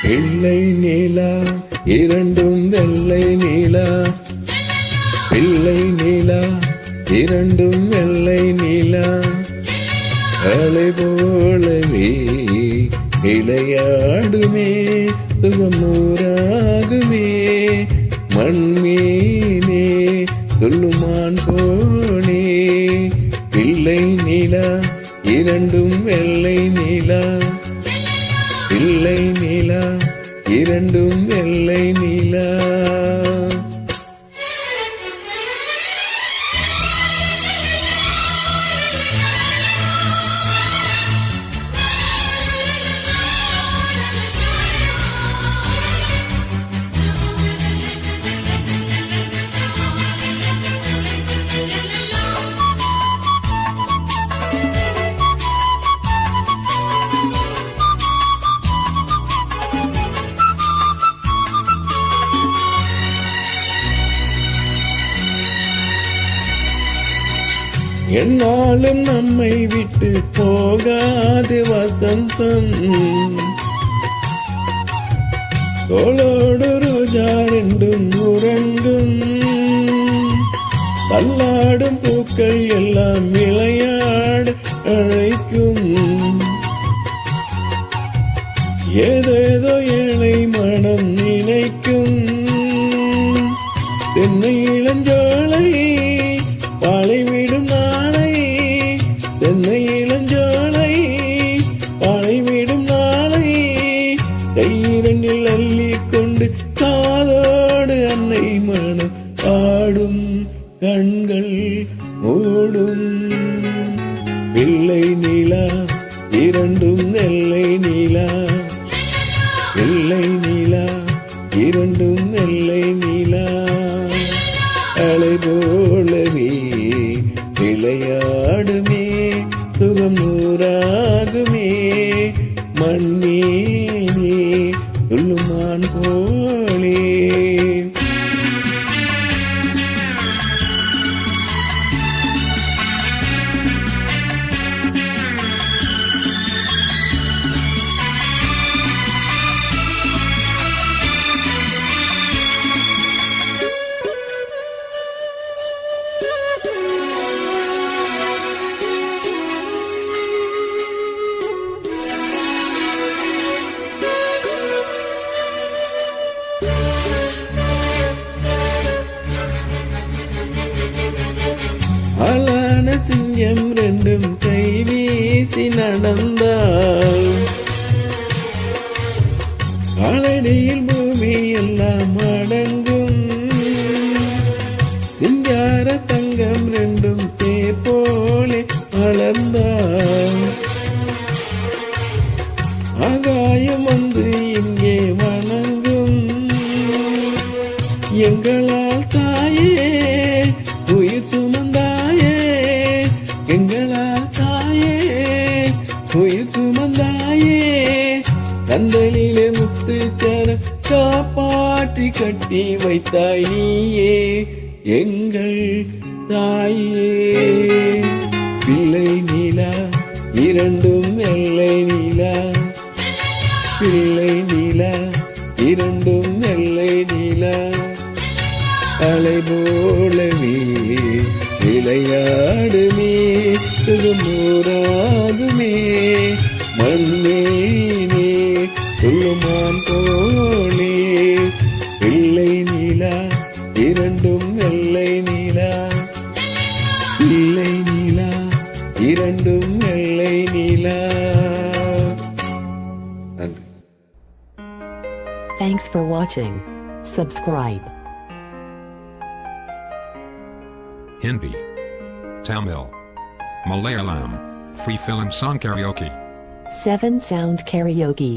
வெள்ளை நீலா இரண்டும் வெள்ளை நீலா, வெள்ளை நீலா இரண்டும் வெள்ளை நீலா, அலை போலவே விளையாடுமே சுகமூராகுமே, மண்மீனே துள்ளுமான் போனே. வெள்ளை நீலா இரண்டும் வெள்ளை நீலா, வெள்ளை நீலா இரண்டும் வெள்ளை நீலா. என்னாலும் நம்மை விட்டு போகாது வசந்தம், தோளோடு ரோஜா ரெண்டும் உறங்கும், தள்ளாடும் பூக்கள் எல்லாம் விளையாட அழைக்கும், ஏதேதோ ஏழை மனம் நினைக்கும், தென்னை இளஞ்சோலை பாலைவிடும் நாளை, தென்னை இளஞ்சோலை பாலைவிடும் நாளை, கையிரண்டில் அள்ளிக்கொண்டு காதோடு அன்னை மனம் ஆடும், கண்கள் மூடும். வெள்ளை நீலா இரண்டும் வெள்ளை நீலா, வெள்ளை நீலா இரண்டும் வெள்ளை நீலா, அலை போலவே விளையாடுமே சுகமூராகுமே, மண்மீனே துள்ளுமான் போலே. அழான சிங்கம் ரெண்டும் கை வீசி நடந்தால், காலடியில் பூமி எல்லாம் அடங்கும், சிங்கார தங்கம் ரெண்டும் தேர் போலே வளர்ந்தால், ஆகாயம் வந்து இங்கே வணங்கும், எங்களால் தாயே உயிர் சுமந்தாயே, எங்களால் தாயே உயிர் சுமந்தாயே, கந்தலிலே முத்துச்சர காப்பாற்றி கட்டி வைத்தாய் நீயே எங்கள் தாயே. பிள்ளை நீலா இரண்டும் வெள்ளை நீலா, பிள்ளை நீலா இரண்டும் வெள்ளை நீலா, அலை போலவே விளையாடுமே சுகமூராகுமே, மண்மீனே துள்ளுமான் போலே. வெள்ளை நீலா இரண்டும் வெள்ளை நீலா, பிள்ளை நீலா இரண்டும் வெள்ளை நீலா. நன்றி. Thanks for watching. Subscribe. Hindi, Tamil, Malayalam, free film song karaoke. 7 Sound Karaoke.